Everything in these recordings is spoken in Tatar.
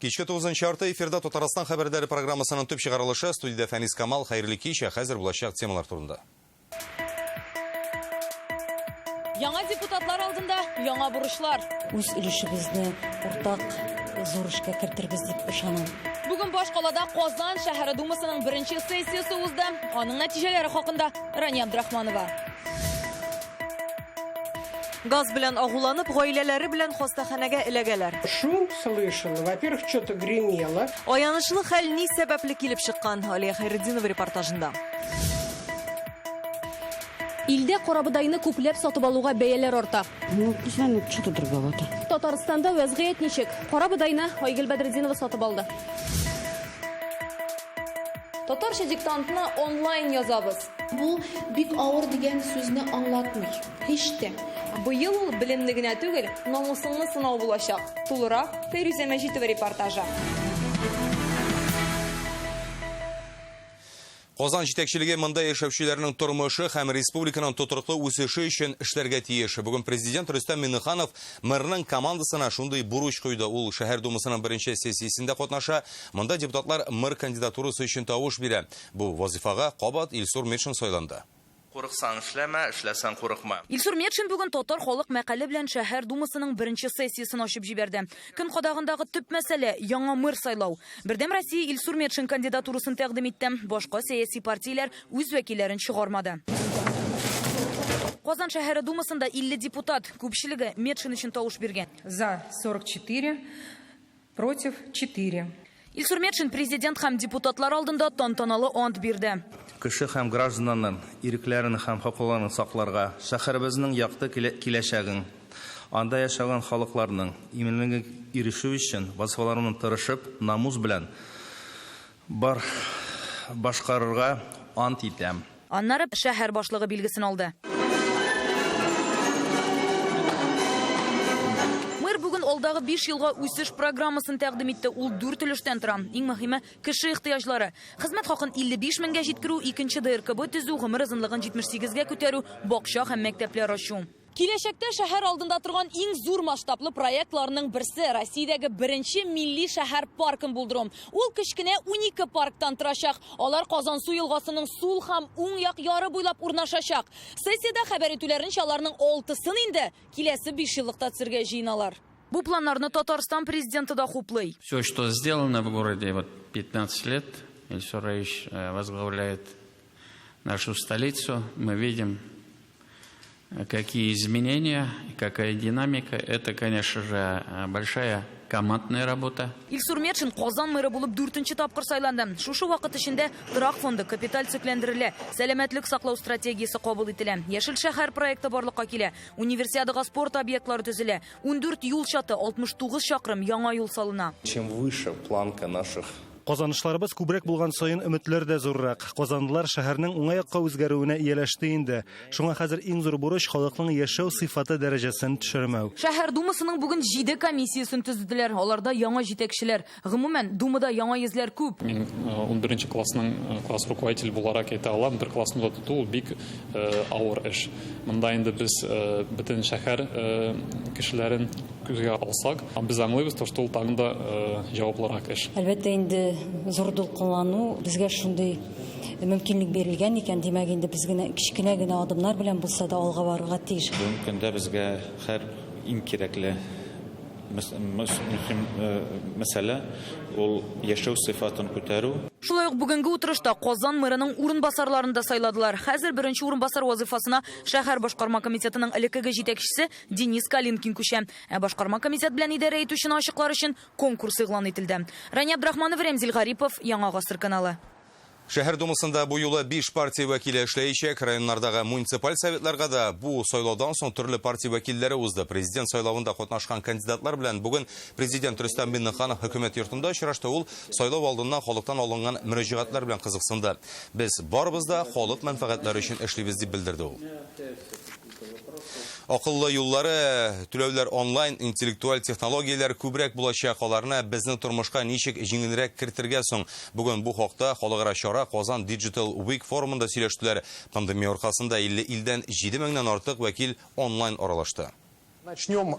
Кичке 9 арты эфирда Татарстан хәбәрләре программасының төп чыгарылышы студияда Фәнис Камал, хәерле кич, хәзер булачак темалар турында. Яңа депутатлар алдында яңа бурычлар. Үз өлешебезне уртак зур эшкә кертергез дип ышанам. Бүген Башкалада Казан шәһәре думасының беренче сессиясе узды. Аның нәтиҗәләре хакында Рания Абдрахманова. Газ белән агуланып, гаиләләре белән хастаханәгә эләгәләр. Шум слышал, во-первых, что-то гремело. Аянышлы хәл ни сәбәпле килеп чыккан? Алия Хайретдинова репортажында. Илдә карабудайны күпләп сатып алуга бәяләр арта. Ну, не знаю, что-то дороговато. Татарстанда вәзгыять ничек? Карабудайны Айгөл Бәдретдинова сатып алды. Татарча диктантны онлайн язабыз. Бу бик авыр дигән сүзне аңлатмый. Һич тә. Быел ул белемне генә түгел, намусыңны сынау булачак. Тулырак Фәрүзә Мәҗитова репортажы. Казан җитәкчелеге монда яшәүчеләрнең тормышы һәм республиканың тотырлык үсеше өчен эшләргә тиеш. Бүген президент Рөстәм Миңнеханов мэрның командасына шундый бурыч куйды. Ул шәһәр думасының беренче сессиясендә катнаша. Монда депутатлар мэр кандидатурасы өчен тавыш бирә. Бу вазифага кабат Илсур Метшин сайланды. Курыксаң эшләмә, эшләсәң курыкма. Илсур Метшин бүген Татар халык мәкале белән шәһәр думасының беренче сессиясын ачып җибәрде. Көн кадагындагы төп мәсьәлә яңа мэр сайлау. Бердәм Россия Илсур Метшин кандидатурасын тәкъдим итте. Башка сәяси партияләр үз вәкилләрен чыгармады. Казан шәһәре думасында 50 депутат, күпчелеге Метшин өчен тавыш биргән. За 44, против 4. Илсур Метшин президент һәм депутатлар алдында тантаналы ант бирде. Кеше һәм гражданнарның ирекләрен һәм хокукларын сакларга, шәһәребезнең якты киләчәген, анда яшәгән халыкларның иминлегенә ирешү өчен вазифаларымны тырышып, намус белән башкарырга ант итәм. Аннары шәһәр башлыгы билгесен алды. Алдагы 5 елга үсеш программасын тәкъдим итте. Ул 4 өлештән тора. Иң мөһиме кеше ихтыяҗлары. Хезмәт хакын 55 меңгә җиткерү, икенче ДРКБ төзү, гомер озынлыгын 78гә күтәрү, бакча һәм мәктәпләр ачу. Киләчәктә шәһәр алдында торган иң зур масштаблы проектларның берсе Россиядәге беренче милли шәһәр паркын булдыру. Ул кечкенә 12 парктан торачак. Алар Казан су елгасының сул һәм уң як яры буйлап урнашачак. Сессиядә хәбәр итүләренчә аларның 6-сын инде киләсе 5 еллыкта төзергә җыйналар. Бу планнарны Татарстан президенты да хуплый. Все, что сделано в городе, вот 15 лет, Илсур Раич возглавляет нашу столицу, мы видим, какие изменения, какая динамика. Это, конечно же, большая командная работа. Илсур Метшин Казан мэры булып 4-нче тапкыр сайланды. Шушы вакыт эчендә торак фонды капиталь цикләндерелә, сәламәтлек саклау стратегиясе кабул ителә, яшел шәһәр проекты барлыкка килә, универсиадага спорт объектлары төзелә, 14 юл чаты, 69 чакрым яңа юл салына. Чем выше планка наших Казанышларыбыз күбрәк булган саен өметләр дә зуррак. Казанлылар шәһәрнең уңайыкка үзгәрүенә ияләште инде. Шуңа хәзер иң зур бурыч халыкның яшәү сыйфаты дәрәҗәсен төшермәү. Шәһәр думасының бүген 7 комиссиясын төзеделәр. Аларда яңа җитәкчеләр. Гомумән, думада яңа йөзләр күп. Мин 11 классның класс руководитель буларак әйтә алам, бер классны тоту бик авыр эш. Монда инде без бөтен шәһәр кешеләрен күзгә алсак, без аңлыйбыз, что ул тагында җаваплырак эш. Әлбәттә инде зур дулкынлану безгә шундый мөмкинлек бирелгән икән, димәк инде без кичкенә генә адымнар белән булса да алга барырга тиеш. Бүгенге көндә безгә һәр иң кирәкле мәсьәлә ул яшәү сыйфатын күтәрү. Шулай ук бүгенге утырышта Казан мэрының урынбасарларын да сайладылар. Хәзер беренче урынбасар вазифасына шәһәр башкарма комитетының элеккеге җитәкчесе Денис Калинкин күчә. Башкарма комитет белән идарә итүче ачыклар өчен конкурс игълан ителде. Рания Абдрахманова, Ремзил Гарипов, Яңа гасыр каналы. Шәһәр думасында бу юлы 5 партия вәкиле эшләячәк. Районнардагы муниципаль советларга да бу сайлаудан соң төрле партия вәкилләре узды. Президент сайлавында катнашкан кандидатлар белән бүген президент Рөстәм Миңнеханов хөкүмәт йортында очрашты. Ул сайлау алдыннан халыктан алынган мөрәҗәгатьләр белән кызыксынды. Без барыбыз да халык мәнфәгатьләре өчен эшлибез дип белдерде ул. Акыллы юллары, түләүләр онлайн, интеллектуаль технологияләр күбрәк булачак, аларны безнең тормышка ничек җиңелрәк кертергә соң. Бүген бу хакта халыкара чара Казан Digital Week форумында сөйләштеләр. Пандемия аркасында 50 илдән 7 меңнән артык вәкил онлайн аралашты. Начнем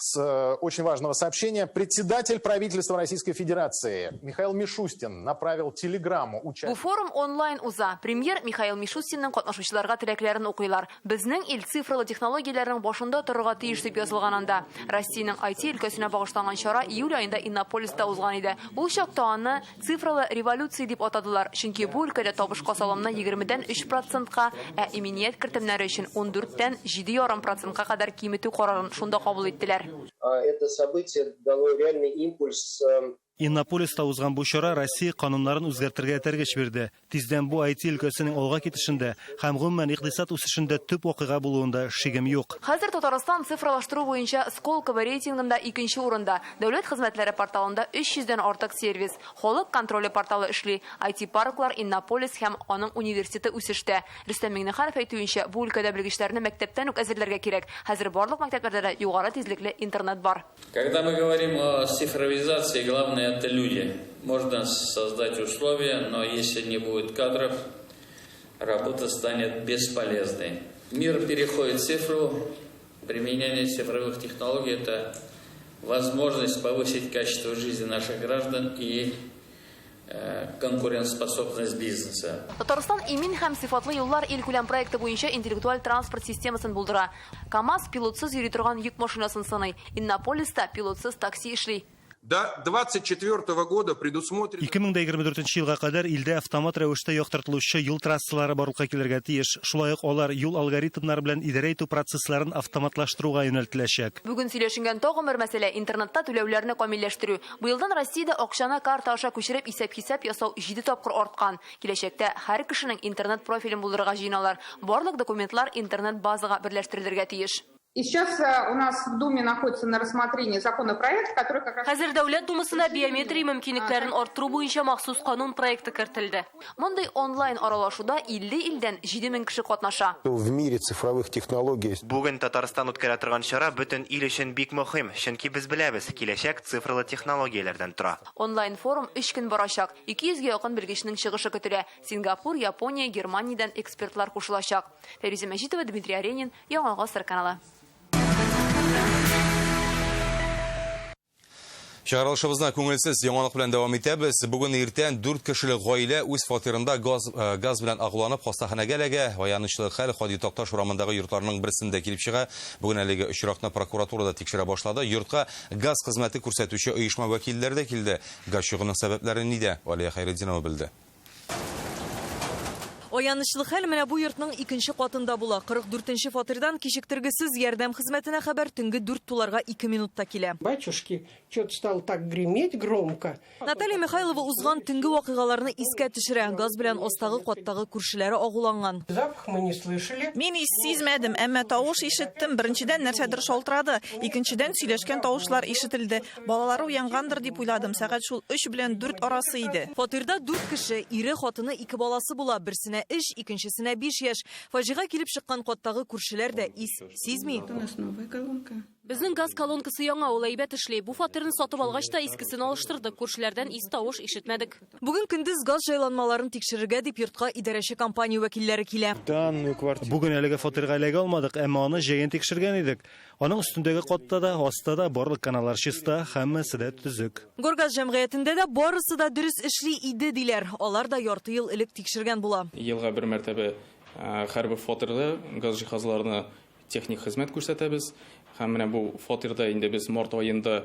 с очень важного сообщения. Председатель правительства Российской Федерации Михаил Мишустин направил телеграмму Бу форум онлайн уза. Премьер Михаил Мишустинның катнашучыларга теләкләрен укыйлар. Безнең ил цифрлы технологияләрнең башында торырга тиеш дип язылганында. Россиянең IT өлкәсенә багышланган чара июль айында Иннополиста узган иде. Ул чакта аны цифрлы революция дип атадылар. Чөнки бу өлкәдә табышка салымны 20-дән 3%-ка, ә иминiyet кертемнәре өчен 14-дән 7,5%-ка кадәр киметү карарын шунда кабул иттеләр. Это событие дало реальный импульс. Иннополиста узган бу чара Россия кануннарын үзгәртергә тәргеш бирде. Тиздән бу IT өлкәсенең алга китешендә һәм гомумән икътисад үсешендә төп вакыйга булуында шигем юк. Хәзер Татарстан цифрлаштыру буенча Сколково рейтингында 2нче урында. Дәүләт хезмәтләре порталында 300-дән артык сервис. Халык контроле порталы эшли. IT парклар Иннополис һәм аның университеты үсештә. Рөстәм Миңнеханов әйтүенчә, бу өлкәдә белгечләрне мәктәптән үк әзерләргә кирәк. Хәзер барлык мәктәпләрдә дә югары тизлекле интернет бар. Когда мы говорим о цифровизации, главное это люди. Можно создать условия, но если не будет кадров, работа станет бесполезной. Мир переходит в цифру. Применение цифровых технологий – это возможность повысить качество жизни наших граждан и конкурентоспособность бизнеса. Татарстан имин һәм сыйфатлы юллар илкүләм проекты буенча интеллектуаль транспорт системасын булдыра. КАМАЗ пилотсыз йөри торган йөк машинасын сыный. Иннополиста пилотсыз такси эшли. До 2024 года предусмотрено... 2024 елга кадәр илдә автомат рәвештә яктыртылучы юл трассалары барлыкка килергә тиеш. Шулай ук алар юл алгоритмнары белән идарә итү процессларын автоматлаштыруга юнәлтеләчәк. Бүген сөйләшенгән тагын бер мәсьәлә интернетта түләүләрне камилләштерү. Бу елдан Россиядә акчаны карта аша күчереп исәп-хисап ясау 7 тапкыр арткан. Киләчәктә һәр кешенең интернет профилен булдырырга җыйналар. Барлык документлар интернет базага берләштерелергә тиеш. И сейчас у нас в Думе находится на рассмотрении законопроект, который как раз... Хәзер Дәүләт Думасына биометрия мөмкинлекләрен арттыру буенча махсус канун проекты кертелде. Мондый онлайн аралашуда 50 илдән 7000 кеше катнаша. В мире цифровых технологий. Бүген Татарстан үткәрә торган чара бөтен ил өчен бик мөһим, чөнки без беләбез, киләчәк цифрлы технологияләрдән тора. Онлайн форум 3 көн барачак. 200-гә якын белгечнең чыгышы көтелә. Сингапур, Япония, Германиядән экспертлар кушылачак. Фәризә Мәҗитова, Дмитрий Аренин, Яңа Гасыр каналы. Чыгарылышыбызна күңелсез яңалык белән дәвам итәбез. Бүген иртән 4 кешелек гаилә үз фатирында газ белән агуланып хастаханәгә эләгә. Аянычлы хәл Хади Такташ урамындагы йортларның берсендә килеп чыга. Бүген әлеге очракны прокуратурада тикшерә башлады. Йортка газ хезмәте күрсәтүче оешма вәкилләре дә килде. Газ чыгуның сәбәпләре нидә? Валия Хәйретдинова белде. Аянычлы хәл менә бу йортның 2нче катында була. 44нче фатирдан кичектергесез ярдәм хезмәтенә хәбәр төнге 4 туларга 2 минутта килә. Батюшки, что-то стало так греметь громко. Наталья Михайлова узган төнге вакыйгаларны искә төшерә. Газ белән астагы каттагы күршеләре агуланган. Запах мы не слышали. Мин сизмәдем, әмма тавыш ишеттем. Беренчедән нәрсәдер шалтырады, икенчедән сөйләшкән тавышлар ишетелде. Балалары уянгандыр дип уйладым. Сәгать шул 3 белән 4 арасы иде. Фатирда 4 кеше, ире, хатыны, 2 баласы була. Берсенә эш, икенчесенә 5 яшь. Фаҗига килеп чыккан каттагы күршеләр дә сизми. У нас новая колонка. Безнең газ колонкасы яңа, ул әйбәт эшли. Бу фатирны сатып алгач та искесен алыштырдык. Күршеләрдән ис тавыш ишетмәдек. Бүген көндез газ җайланмаларын тикшерергә дип йортка идарәче компания вәкилләре килә. Бүген әлеге фатирга эләгә алмадык, әмма аны җәен тикшергән идек. Аның өстендәге катта да, астта да барлык каналлар чиста, һәммәсе дә төзек. Горгаз җәмгыятендә дә барысы да дөрес эшли иде диләр. Алар да ярты ел элек тикшергән була. Елга бер мәртәбә һәрбер фатирда газ җиһазларына техник хезмәт күрсәтәбез. Һәм менә бу фатирда инде без март аенда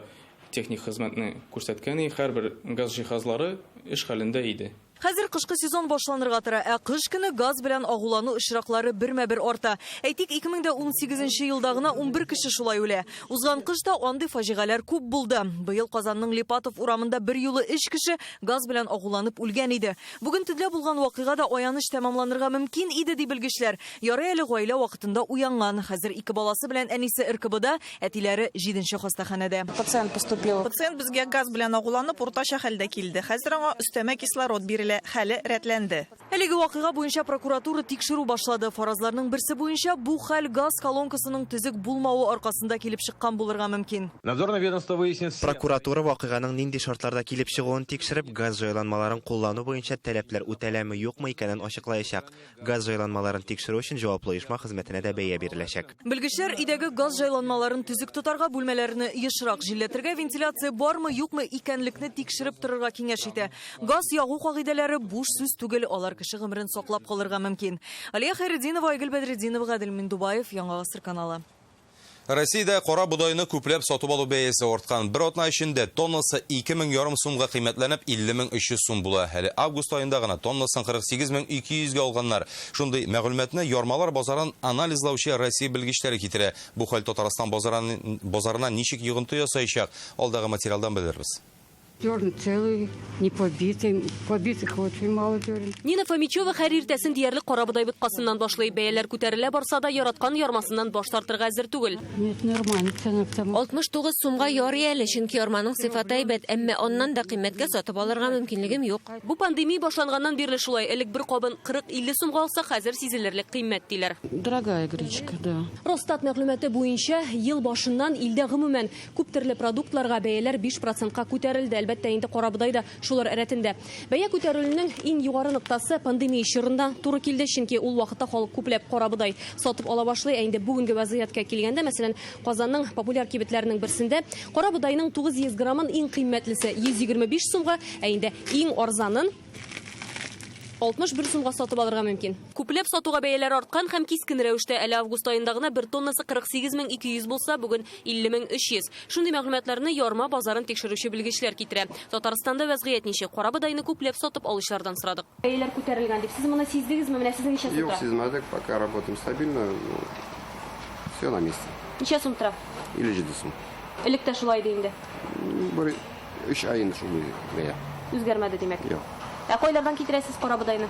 техник хезмәтне күрсәткән, һәрбер газ җиһазлары эш хәлендә иде. Хәзер кышкы сезон башланырга тора, ә кыш көне газ белән агулану очраклары бермә-бер арта. Әйтик, 2018 елда гына 11 кеше шулай үлә. Узган кышта андый фаҗигаләр күп булды. Быел Казанның Липатов урамында бер юлы 3 кеше газ белән агуланып үлгән иде. Бүген төдлә булган вакыйгада аяныч тәмамланырга мөмкин иде ди белгечләр. Ярый әле гаилә вакытында уянган. Хәзер 2 баласы белән әнисе РКБда, әтиләре 7нче хастаханәдә. Пациент поступил. Пациент безгә газ белән агуланып уртача хәлдә килде. Хәзер аңа өстәмә кислород бирелә. лә хәле рәтләнде. Әлеге вакыйга буенча прокуратура тикшерү башлады. Фаразларның берсе буенча бу хәл газ колонкасының төзек булмавы аркасында килеп чыккан булырга мөмкин. Прокуратура вакыйганың нинди шартларда килеп чыгуын тикшереп, газ җайланмаларын куллану буенча таләпләр үтәләме юкмы икәнен ачыклаячак. Газ җайланмаларын тикшерү өчен җаваплы оешма хезмәтенә дә бәя биреләчәк. Белгечләр идәге газ җайланмаларын төзек тотарга, бүлмәләрне ешрак җилләтергә, вентиляция бармы, юкмы икәнлекне тикшереп торырга киңәш итә. Газ ягу кагыйдәләре буш сүз түгел, алар кеше гомерен саклап калырга мөмкин. Алия Хайретдинова, Айгөл Бәдретдинова, Гадел Миндубаев, Яңа Гасыр каналы. Россиядә кара будайны күпләп сатып алу бәясе арткан. Бер атна эчендә тоннасы 2,5 сумга кыйммәтләнеп 50,300 сум була. Әле август айында гына тоннасын 48,200 га алганнар. Шундый мәгълүматны ярмалар базарын анализлаучы Россия белгечләре китерә. Бу хәл Татарстан базарына ничек йогынты ясаячак? Алдагы материалдан белербез. Дерн целый, не побитый. Побитых очень мало дерн. Нина Фомичева һәр иртәсен диярлек карабудай бутқасыннан башлый. Бәяләр күтәрелә барса да яраткан ярмасыннан баш тартырга әзер түгел. Нет, нормально. 69 сумга ярый әле, чөнки ярманың сыйфаты әйбәт, әмма оннан да кыйммәткә сатып алырга мөмкинлегем юк. Бу пандемия башланганнан бирле шулай. Элек бер кабын 40-50 сумга алса, хәзер сизелерлек кыйммәт диләр. Дорогая гречка, да. Росстат мәгълүматы буенча, ел башыннан илдә гомумән күп төрле продуктларга бәяләр 5%-ка күтәрелде. Әлбәттә инде карабудай да шулар рәтендә. Бәя күтәрелүнең иң югары ноктасы пандемия чорында туры килде, чөнки ул вакытта халык күпләп карабудай сатып ала башлый. Инде бүгенге вазгыятькә килгәндә, мәсәлән, Казанның популяр кибетләренең берсендә карабудайның 900 граммын иң кыйммәтлесе 125 сумга, инде иң арзанын 61 сумга сатып алырга мөмкин. Күпләп сатуга бәяләр арткан һәм кискен рәвештә әле август аенда гына 1 тоннасы 48,200 булса, бүген 50,300. Шундый мәгълүматларны ярма базарын тикшерүче белгечләр китерә. Татарстанда вазгыять ничек? Карабудайны күпләп сатып алучылардан сорадык. Бәяләр күтәрелгән дип, сез моны сиздегезме? Менә сезнең ничә сум тора? Юк, сизмәдек, пока работаем стабильно. Все на месте. Ничә сум тора? 57 сум. Элек тә шулай иде инде. 3 ай инде шулай бәя. Үзгәрмәде димәк. Юк. Кайлардан китерәсез карабудайны?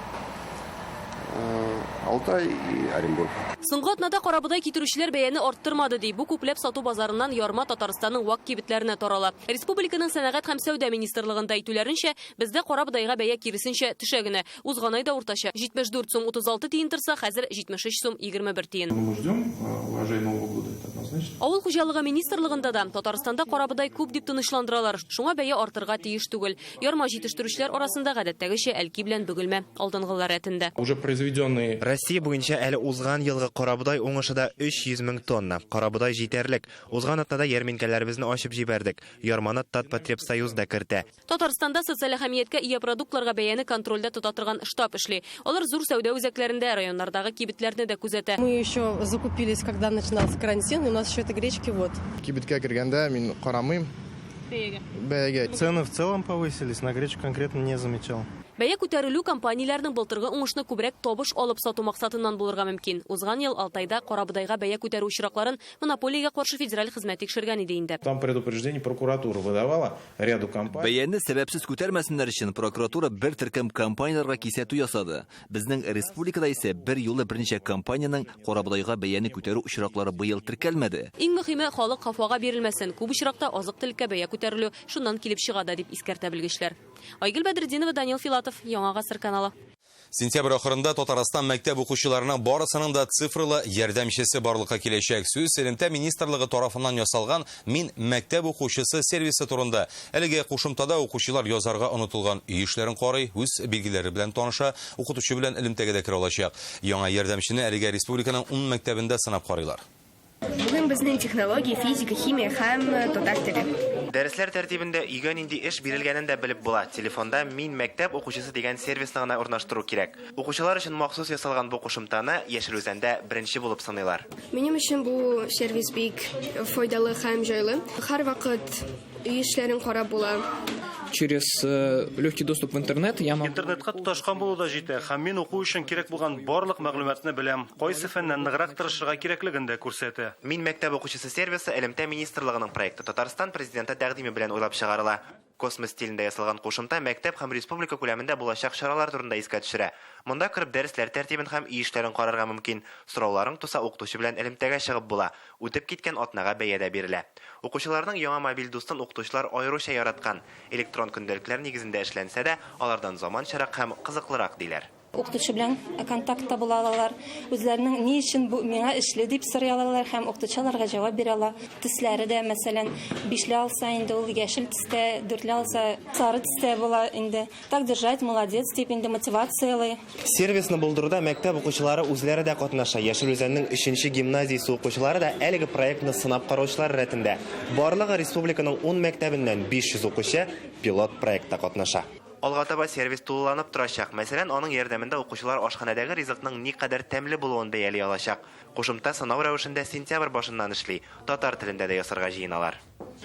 Алтай и Оренбург. Соңгы атнада карабудай китерүчеләр бәяне арттырмады ди. Бу күпләп сату базарыннан ярма Татарстанның вак кибетләренә тарала. Республиканың сәнәгать һәм сәүдә министрлыгында әйтүләренчә, бездә карабудайга бәя киресенчә төшә генә. Узган айда уртача 74 сум 36 тиен торса, хәзер 73 сум 21 тиен. Мы ждем урожай Нового года, это однозначно. Авыл хуҗалыгы министрлыгында да Татарстанда карабудай күп дип тынычландыралар. Шуңа бәя артырга тиеш түгел. Ярма җитештерүчеләр арасында гадәттәгечә әлки белән бөгелмә алдынгылар рәтендә. Уже произведенные Россия буенча әле узган елгы карабудай уңышыда 300 мең тонна. Карабудай җитәрлек. Узган атнада ярминкәләребезне ачып җибәрдек. Ярманы Татпотребсоюз да кертә. Татарстанда социаль әһәмияткә ия продуктларга бәяне контрольдә тота торган штаб эшли. Алар зур сәүдә үзәкләрендә, районнардагы кибетләрне дә күзәтә. Мы еще закупились, когда начинался карантин, у нас еще этой гречки вот. Кибеткә кергәндә мин карамыйм. Бәягә. Цены в целом повысились, на гречку конкретно не замечал. Бәя күтәрелү компанияләрнең былтыргы уңышны күбрәк табыш алып сату максатыннан булырга мөмкин. Узган ел Алтайда карабудайга бәя күтәрү очракларын монополиягә каршы федераль хезмәт тикшергән иде инде. Там предупреждение прокуратура выдавала ряду компаний. Бәяне сәбәпсез күтәрмәсеннәр өчен прокуратура бер төркем компанияларга кисәтү ясады. Безнең республикада исә бер юлы берничә компаниянең карабудайга бәяне күтәрү очраклары быел теркәлмәде. Иң мөһиме халык хафага бирелмәсен. Күп очракта азык-төлеккә бәя күтәрелү шуннан килеп чыга да дип искәртә белгечләр. Айгөл Бәдретдинова, Данил Филатов, Яңа Гасыр каналы. Сентябрь ахырында Татарстан мәктәп укучыларының барысының да цифрлы ярдәмчесе барлыкка киләчәк. Сүз элемтә министрлыгы тарафыннан ясалган «Мин мәктәп укучысы» сервисы турында. Әлеге кушымтада укучылар язарга онытылган үй эшләрен карый, үз билгеләре белән таныша, укытучы белән элемтәгә дә керә алачак. Яңа ярдәмчене әлегә республиканың 10 мәктәбендә сынап карыйлар. Бүген безнең технология, физика, химия һәм татар теле. Дәресләр тәртибендә өйгә нинди эш бирелгәнен дә белеп була. Телефонда «Мин мәктәп укучысы» дигән сервисны гына урнаштыру кирәк. Укучылар өчен махсус ясалган бу кушымтаны яшел үзәндә беренче булып саныйлар. Минем өчен бу сервис бик файдалы һәм җайлы. Һәр вакыт үй эшләрен карап була. Через легкий доступ в интернет я могу... Интернетка туташкан булу да җитә, һәм мин уку өчен кирәк булган барлык мәгълүматны беләм. Кайсы фәннән ныграк тырышырга кирәклеген дә күрсәтә. Мин мәктәп укучысы сервисы элемтә министрлыгының проекты Татарстан президенты тәкъдиме белән уйлап чыгарыла. Космос стилендә ясалган кушымта мәктәп һәм республика күләмендә булачак чаралар турында искә төшерә. Монда кереп дәресләр тәртибен һәм иешләрен карарга мөмкин. Сорауларың туса укытучы белән элемтәгә чыгып була. Үтеп киткән атнага бәядә бирелә. Укучыларның яңа мобиль дустын укытучылар аеруча яраткан. Электрон көндәлекләр нигезендә эшләнсә дә, алардан заманчарак һәм кызыклырак диләр. Укытучы белән контактта була алалар. Үзләренең ни өчен бу миңа эшле дип сорый алалар һәм укытучыларга җавап бирә ала. Төсләре дә, мәсәлән, 5 алса инде ул яшел төстә, 4 алса сары төстә була инде. Так держать, молодец дип инде мотивациялый. Сервисны булдыруда мәктәп укучылары үзләре дә катнаша. Яшел үзәннең 3нче гимназиясе укучылары да әлеге проектны сынап караучылар рәтендә. Барлыгы республиканың 10 мәктәбеннән 500 укучы пилот проектта катнаша. Алга таба сервис тулыланып торачак. Мәсәлән, аның ярдәмендә укучылар ашханәдәге ризыкның никадәр тәмле булуын бәяли алачак. Кушымта сынау рәвешендә сентябрь башыннан эшли. Татар телендә дә ясарга җыеналар.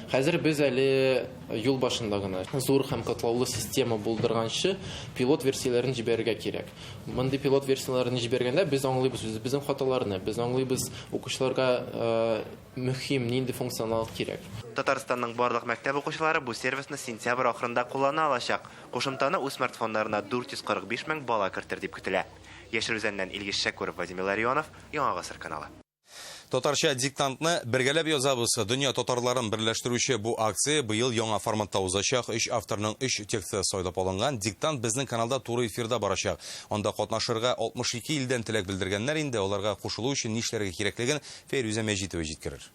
Хәзер без әле юл башында гына зур һәм катлаулы система булдырганчы пилот версияләрен җибәрергә кирәк. Мондый пилот версияләрен җибәргәндә без аңлыйбыз безнең хаталарны, без аңлыйбыз укучыларга мөһим нинди функционал кирәк. Татарстанның барлык мәктәп укучылары бу сервисны сентябрь ахырында куллана алачак. Кушымтаны үз смартфоннарына 445 мең бала кертер дип көтелә. Яшел үзәннән Илгиз Шәкүров, Владимир Ларионов, Яңа Гасыр каналы. Татарча диктантны бергәләп язабыз. Дөнья татарларын берләштерүче бу акция быел яңа форматта узачак. 3 авторның 3 тексты сайлап алынган. Диктант безнең каналда туры эфирда барачак. Анда катнашырга 62 илдән теләк белдергәннәр инде. Аларга кушылу өчен нишләргә кирәклеген Фәйрүзә Мәҗитова җиткерер.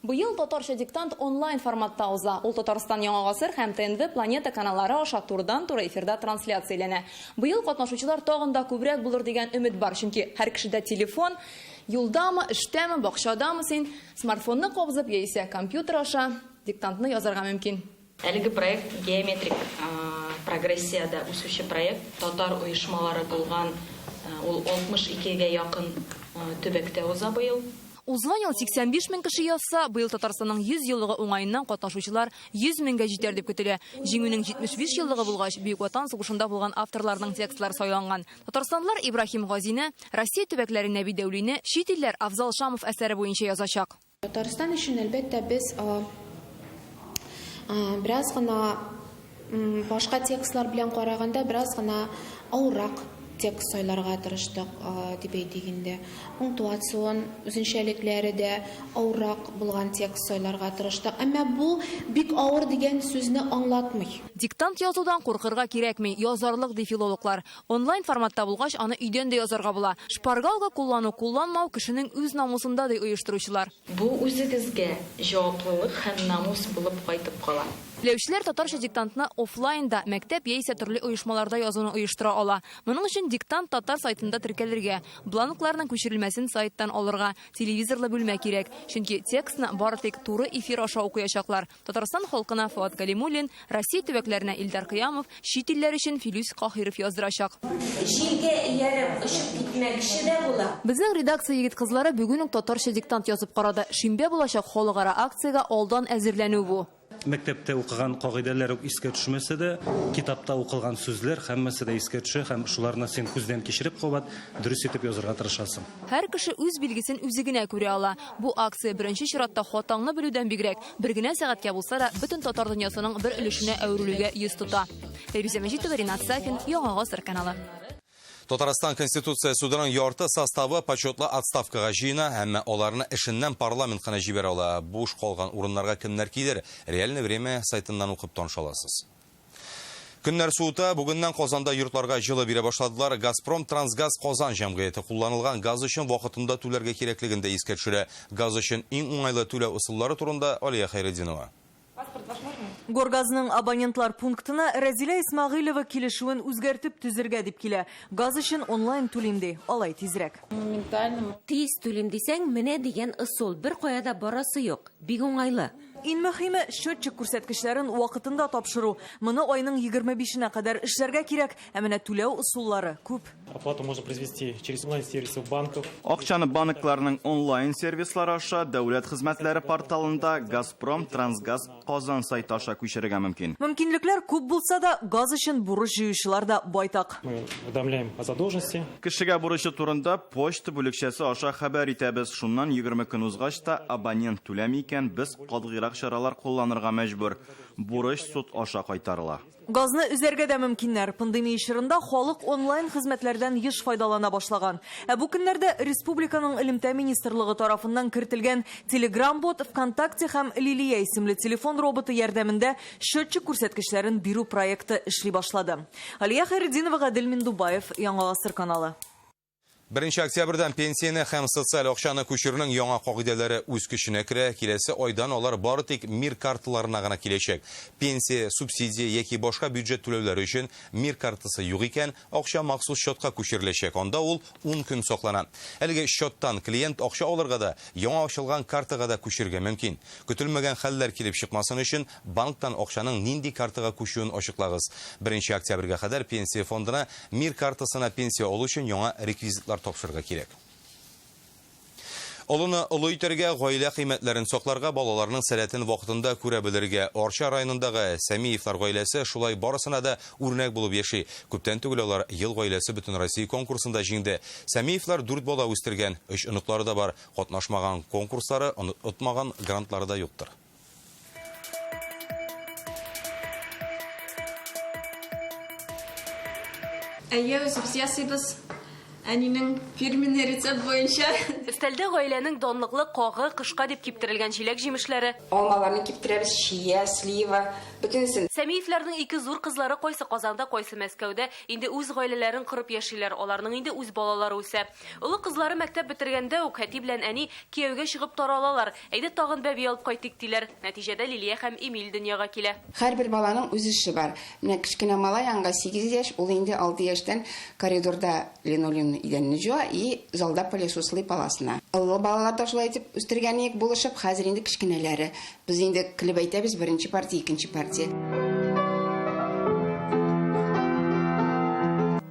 Быел татарча диктант онлайн форматта уза. Ул Татарстан Яңа Гасыр һәм ТНВ Планета каналлары аша турыдан-туры эфирда трансляцияләнә. Быел катнашучылар тагын да күбрәк булыр дигән өмид бар, чөнки һәр кешедә телефон, юлдамы, эштәме, бакчадамы син смартфонны кабызып яисә компьютер аша диктантны язарга мөмкин. Әлеге проект геометрик прогрессиядә үсүче проект. Татар оешмалары булган ул 62гә якын төбәктә уза быел. Узган ел 85 мең кеше язса, быел Татарстанның 100 еллыгы уңаеннан катнашучылар 100 меңгә җитәр дип көтелә. Җиңүнең 75 еллыгы булгач, Бөек Ватан сугышында булган авторларның текстлары сайланган. Татарстанлылар Ибрахим Газине, Россия төбәкләре Нәби Дәүлине, чит илләр Афзал Шамов әсәре буенча язачак. Татарстан өчен әлбәттә без бераз гына башка текстлар белән караганда бераз гына авыррак текст сайларга тырыштык дип әйтгәндә. Пунктуацион үзенчәлекләре дә авыррак булган текст сайларга тырыштык. Әмма бу бик авыр дигән сүзне аңлатмый. Диктант язудан куркырга кирәкми, язарлык ди филологлар. Онлайн форматта булгач, аны өйдән дә язарга була. Шпаргалга куллану-кулланмау кешенең үз намусында ди оештыручылар. Бу үзегезгә җаваплылык һәм намус булып кайтып кала. Теләүчеләр татарча диктантны офлайнда, мәктәп яисә төрле оешмаларда язуны оештыра ала. Моның өчен диктант татар сайтында теркәлергә, бланкларның күчерелмәсен сайттан алырга, телевизорлы бүлмә кирәк. Чөнки текстны бары тик туры эфир аша укыячаклар. Татарстан халкына Фуат Галимуллин, Россия төбәкләренә Илдар Кыямов, чит илләр өчен Филүс Каһиров яздырачак. Җиргә ияреп очып китмәкче дә була. Безнең редакция егет-кызлары бүген үк татарча диктант язып карады. Шимбә булачак халыкара акциягә алдан әзерләнү бу. Мәктәптә укыган кагыйдәләр үк искә төшмәсә дә, китапта укылган сүзләр һәммәсе дә искә төшә һәм шуларны син күздән кичереп кабат дөрес итеп язарга тырышасың. Һәр кеше үз билгесен үзе генә күрә ала. Бу акция беренче чиратта хатаңны белүдән бигрәк, бер генә сәгатькә булса да, бөтен татар дөньясының бер өлешенә әверелүгә йөз тута. Фәйрүзә Мәҗитова, Ринат Сафин, Яңа Гасыр каналы. Татарстан Конституция судының ярты составы почетлы отставкага җыена, һәм аларны эшеннән парламент кына җибәрә ала. Буш калган урыннарга кемнәр килер? Реальное время сайтыннан укып таныша аласыз. Көннәр суыта, бүгеннән Казанда йортларга җылы бирә башладылар. Газпром Трансгаз Казан җәмгыяте кулланылган газ өчен вакытында түләргә кирәклеген дә искә төшерә. Газ өчен иң уңайлы түләү ысуллары турында Алия Хәйретдинова. Горгазның абонентлар пунктына Рәзилә Исмагыйлова килешүен үзгәртеп төзергә дип килә. Газ өчен онлайн түлимди, алай тизрәк. Тиз түлим дисәң, менә дигән ысул бер каяда барасы юк. Бик уңайлы. Иң мөһиме счетчик күрсәткечләрен вакытында тапшыру. Моны айның 25-нә кадәр эшләргә кирәк, ә менә түләү ысуллары күп. Оплату можно произвести через онлайн-сервисы банков. Акчаны банкларның онлайн сервислары аша дәүләт хезмәтләре порталында Газпром Трансгаз Казан Казан сайты аша күчерергә мөмкин. Мөмкинлекләр күп булса да, газ өчен бурыч җыючылар да байтак. Мы уведомляем о задолженности. Кешегә бурычы турында почта бүлекчәсе аша хәбәр итәбез. Шуннан 20 көн узгач та абонент түләми икән, без катгыйрак чаралар кулланырга мәҗбүр. Бурыч суд аша кайтарыла. Газны үзәргә дә мөмкиннәр. Пандемия чорында халык онлайн хезмәтләрдән еш файдалана башлаган. Бу көннәрдә республиканың элемтә министрлыгы тарафыннан кертелгән Telegram-бот, ВКонтакте һәм Лилия исемле телефон роботы ярдәмендә счетчик күрсәткечләрен бирү проекты эшли башлады. Алия Хайретдинова, Гадел Миндубаев, Яңа Гасыр каналы. 1 октябрьдән пенсияны һәм социаль акчаны күчерүнең яңа кагыйдәләре үз көченә керә. Киләсе айдан алар бары тик МИР карталарына гына киләчәк. Пенсия, субсидия яки башка бюджет түләүләре өчен МИР картасы юк икән, акча махсус счетка күчереләчәк. Анда ул 10 көн саклана. Әлеге счеттан клиент акча алырга да, яңа ачылган картага да күчергә мөмкин. Көтелмәгән хәлләр килеп чыкмасын өчен банктан акчаның нинди картага күчүен ачыклагыз. 1 октябрьгә кадәр пенсия фондына МИР картасына пенсия алу өчен яңа реквизитлар тапшырырга кирәк. Олыны олы итәргә, гаилә кыйммәтләрен сакларга, балаларның сәләтен вакытында күрә белергә. Арча районындагы Сәмиевлар гаиләсе шулай барысына да үрнәк булып яши. Күптән түгел алар ел гаиләсе бөтен Россия конкурсында җиңде. Сәмиевлар 4 бала үстергән, 3 оныклары да бар. Катнашмаган конкурслары, отмаган грантлары да юктыр. Үзебез ясыйбыз. Әнинең фирменный рецепт буенча. Өстәлдә гаиләнең данлыклы кагы, кышка дип киптерелгән җиләк җимешләре. Алмаларны киптерәбез, чия, слива, бөтенсен. Сәмиевләрнең 2 зур кызлары кайсы Казанда, кайсы Мәскәүдә инде үз гаиләләрен корып яшиләр. Аларның инде үз балалары үсә. Улы кызлары мәктәп бетергәндә үк Хәти белән әни кияүгә чыгып таралалар. Әйдә тагын бәби алып кайтыйк диләр. Нәтиҗәдә Лилия һәм Эмиль дөньяга килә. Һәрбер баланың үз эше бар. Менә кичкенә малай аңга 8 яшь, ул инде 6 яшьтән коридорда линолеумны идәнне җуа и залда пылесослый паласына. Олы балалар да шулай итеп үстергәнек булышып, хәзер инде кичкенәләре. Без инде килеп әйтәбез, беренче партия, икенче партия.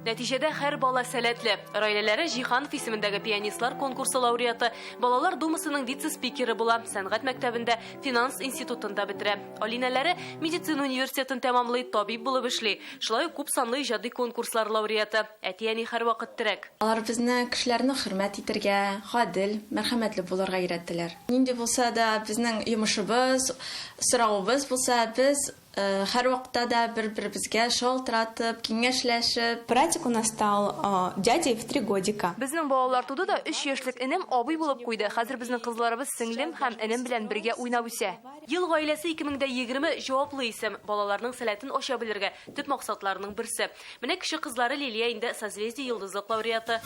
Нәтиҗәдә һәр бала сәләтле. Гаиләләре Җиһанов исемендәге пианистлар конкурсы лауреаты, балалар думасының вице-спикеры була, сәнгать мәктәбендә, финанс институтында бетерә. Алинәләре медицина университетын тәмамлый, табиб булып эшли. Шулай күп санлы иҗади конкурслар лауреаты. Әти-әни һәр вакыт терәк. Алар безне кешеләрне хөрмәт итәргә, гадел, мәрхәмәтле булырга өйрәттеләр. Нинди булса да безнең йомышыбыз, сорауыбыз булса, без һәр вакытта да бер-беребезгә шалтыратып, киңәшләшеп. Братик у нас стал дядей в 3 годика. Безнең балалар туды да 3 яшьлек энем абый булып куйды. Хәзер безнең кызларыбыз сеңлем һәм энем белән бергә уйнап үсә. Ел гаиләсе 2020 җаваплы исем, балаларның сәләтен ача белергә төп максатларының берсе. Менә кеше кызлары Лилия инде созвездие йолдызлык лауреаты.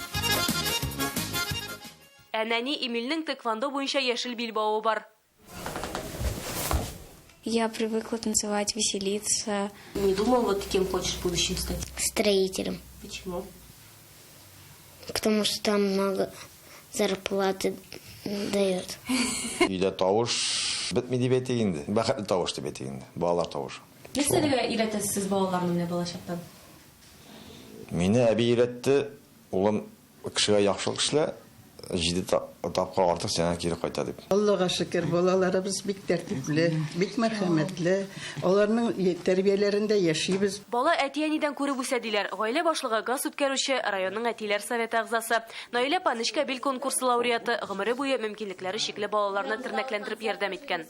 Әнәни Эмильнең тэквондо буенча яшел билбавы бар. Я привыкла танцевать, веселиться. Не думал, вот кем хочешь в будущем стать? Строителем. Почему? Потому что там много зарплаты дает. Үйдә тавыш бетмәде бит инде. Бәхетле тавыш дип әйтик инде. Балалар тавышы. Нәрсәгә өйрәтәсез балаларны менә балачактан? Мине әби өйрәтте. Улым кешегә яхшылык эшлә. 7 тапка артык сәнә кире кайта дип. Аллага шөкер, балаларыбыз бик тәртипле, бик мәрхәмәтле. Аларның тәрбияләрендә яшибез. Бала әти-әнидән күреп үсә диләр. Гаилә башлыгы, газ үткәрүче, районның әтиләр советы әгъзасы. Наилә Панышка бил конкурсы лауреаты, гомере буе мөмкинлекләре шикле балаларны тернәкләндереп ярдәм иткән.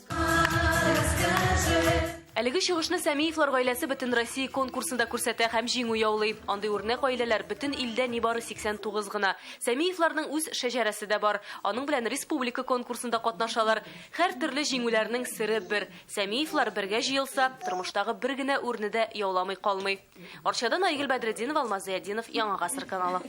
Әлеге чыгышны Сәмиевлар гаиләсе бөтен Россия конкурсында күрсәтә һәм җиңү яулый. Андый үрнәк гаиләләр бөтен илдә нибары 89 гына. Сәмиевларның үз шәҗәрәсе дә бар. Аның белән республика конкурсында катнашалар. Һәр төрле җиңүләрнең сыры бер. Сәмиевлар бергә җыелса, тормыштагы бер генә үрнедә яуламый калмый. Арчадан Айгөл Бәдретдинов, Алмаз Зияддинов, Яңа Гасыр каналы.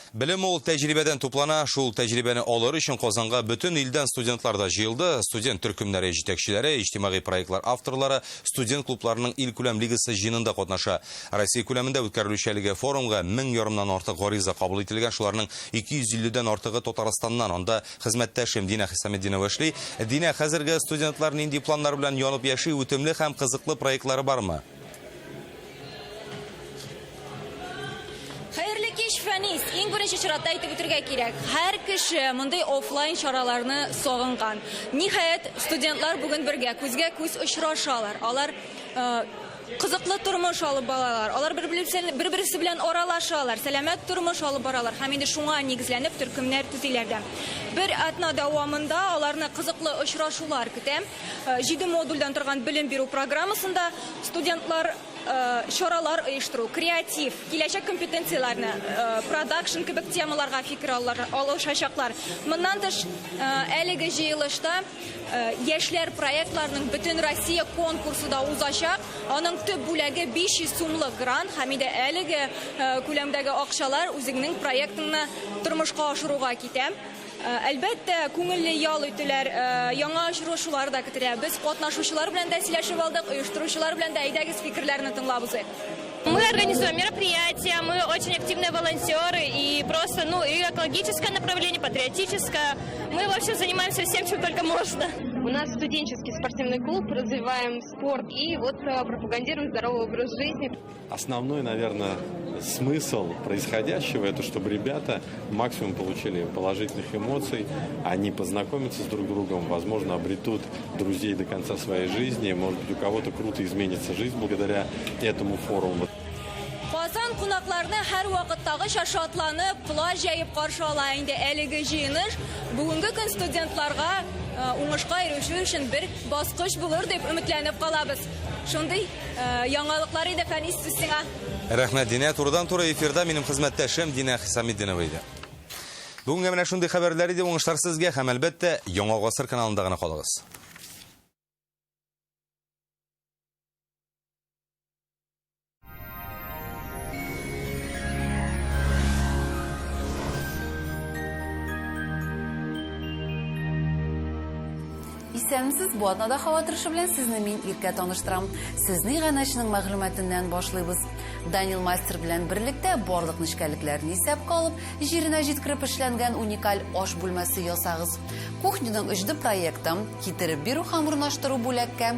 Белем ул тәҗрибәдән туплана, шул тәҗрибәне алыр өчен Казанга бөтен илдән студентлар да җыелды. Студент төркемнәре җитәкчеләре, иҗтимагый проектлар авторлары, студент клубларының ил күләм лигасы җыенында катнаша. Россия күләмендә үткәрелүче әлеге форумга 1000 ярымнан артык гариза кабул ителгән, шуларның 250-дән артыгы Татарстаннан. Анда хезмәттәшем Динә Хисаметдинова эшли. Динә, хәзерге студентлар нинди планнар белән янып яши, үтемле һәм кызыклы проектлары бармы? Хәерле кич, Фәнис, иң беренче чиратта әйтеп үтәргә кирәк. Һәр кеше мондай офлайн чараларны сагынган. Ниһаять, студентлар бүген бергә күзгә күз очрашалар. Алар кызыклы тормыш алып баралар. Алар бер-берсе белән аралашалар, сәламәт тормыш алып баралар. Һәм инде шуңа нигезләнеп төркемнәр төзиләрдә. Бер атна дәвамында аларны кызыклы очрашулар көтә. 7 модульдән торган белем бирү программасында студентлар чаралар оештыру, креатив, киләчәк компетенцияларны, продакшн кебек темаларга фикер алышачаклар. Моннан тыш, әлеге җыелышта яшьләр проектларының бөтен Россия конкурсы да узачак. Аның төп бүләге 500 сумлык грант һәм иде әлеге күләмдәге акчалар үзеңнең проектыңны тормышка ашыруга китә. Әлбәттә, күңелле ял итүләр, яңа очрашулар да көтелә. Без катнашучылар белән дә сөйләшеп алдык, оештыручылар белән дә әйдәгез фикерләрне тыңлабыз. Мы организуем мероприятия, мы очень активные волонтеры и просто, и экологическое направление, патриотическое. Мы вообще занимаемся всем, чем только можно. У нас студенческий спортивный клуб, развиваем спорт и пропагандируем здоровый образ жизни. Основной, наверное, смысл происходящего – это чтобы ребята максимум получили положительных эмоций, они познакомятся с друг другом, возможно, обретут друзей до конца своей жизни, может быть, у кого-то круто изменится жизнь благодаря этому форуму. Казан кунакларны һәр вакыттагыча шатланып, плаж җәеп каршы ала инде әлеге җыелыш. Бүгенге көн студентларга уңышка ирешү өчен бер баскыч булыр дип өметләнеп калабыз. Шундый яңалыклар иде Фәнис сиңа. Рәхмәт, Динә. Турыдан-туры эфирда минем хезмәттәшем Динә Хисамиддинова иде. Бүгенге менә шундый хәбәрләр иде, уңышлар сезгә һәм әлбәттә Яңа гасыр каналында гына калыгыз. Исәнмесез, бу атнада һава торышы белән сезне мин иркә таныштырам. Сезне ганәчнең мәгълүматыннан башлыйбыз. Данил Мастер белән берлектә барлык нечкәлекләрне исәпкә алып, җиренә җиткереп эшләнгән уникаль аш бүлмәсе ясагыз. Кухняның 3D проекты китереп бирү һәм урнаштыру бүләккә.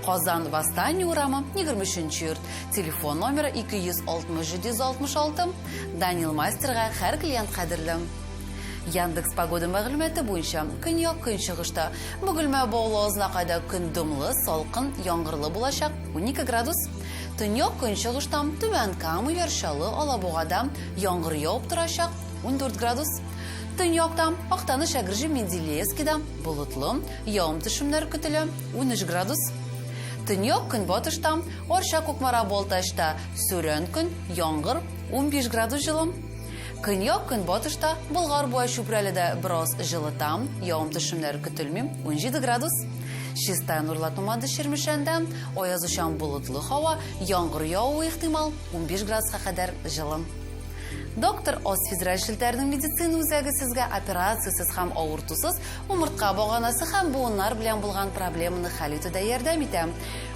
Казан Восстание урамы 23-нче йорт. Телефон номеры 260-766. Данил Мастерга һәр клиент кадерле. Яндекс погода мәгълүматы буенча көньяк көнчыгышта Бөгелмә Баулы кайда көн дымлы, салкын, яңгырлы булачак 12 градус. Төньяк көнчыгышта Түбән Кама, Яршалы, Алабугада яңгыр яуып торачак 14 градус. Төньякта Актаныш, Әгерҗе, Менделеевскида болытлы, явым-төшемнәр көтелә 13 градус. Төньяк көнбатышта Арча, Кукмара, Балтачта сүрән көн, яңгыр 15 градус җылы. Көньяк көнбатышта Болгар буа Чүпрәледә бераз җылыта, явым-төшемнәр көтелми 17 градус. Чистая Нурлатумада Чирмешәндә аязучан болытлы һава, яңгыр явуы ихтимал 15 градуска кадәр җылы. Доктор Оз федераль шелтәрнең медицина үзәге сезгә операциясыз һәм авыртусыз умыртка баганасы һәм буыннар белән булган проблеманы хәл итүдә ярдәм итә.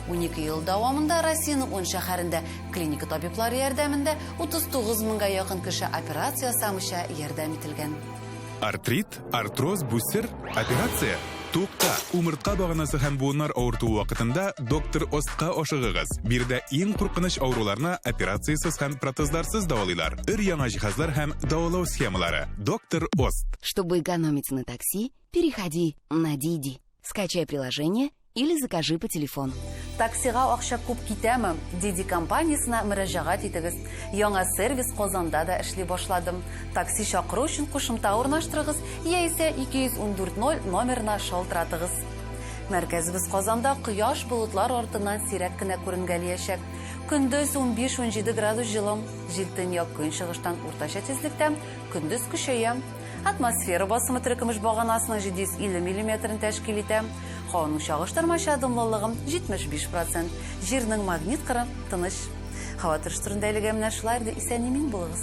12 ел дәвамында Россиянең 10 шәһәрендә клиника табиблары ярдәмендә 39 меңгә якын кеше операция ясамыйча ярдәм ителгән. Артрит, артроз, бүсер, операция. Тукта, умыртка баганасы һәм буыннар авыртуы вакытында доктор Остка ашыгыгыз. Бирдә иң куркыныч авыруларны операциясыз һәм протезларсыз дәвалыйлар. Өр-яңа җиһазлар һәм дәвалау схемалары. Доктор Ост. Чтобы экономить на такси, переходи на Didi. Скачай приложение или закажи по телефону. Таксига акча күп китәме? Didi компаниясына мөрәҗәгать итегез. Яңа сервис Казанда да эшли башладым. Такси чакыру өчен кушымта урнаштырыгыз, яисә 214 номерына шалтыратыгыз. Мәркәзебез Казанда кояш болытлар артыннан сирәк кенә күренгәлиячәк. Көндез 15-17 градус җылы, җилтөньяк көнчыгыштан уртача тизлектә, көндез көчәя. Атмосфера басымы төркемеш баганасының 750 мм тәшкил итә. Һаваның чагыштырмача дымлылыгы 75%. Җирнең магнит кыры тыныч. Һава торышы турында әлегә менә шулай дип исән-имин булыгыз.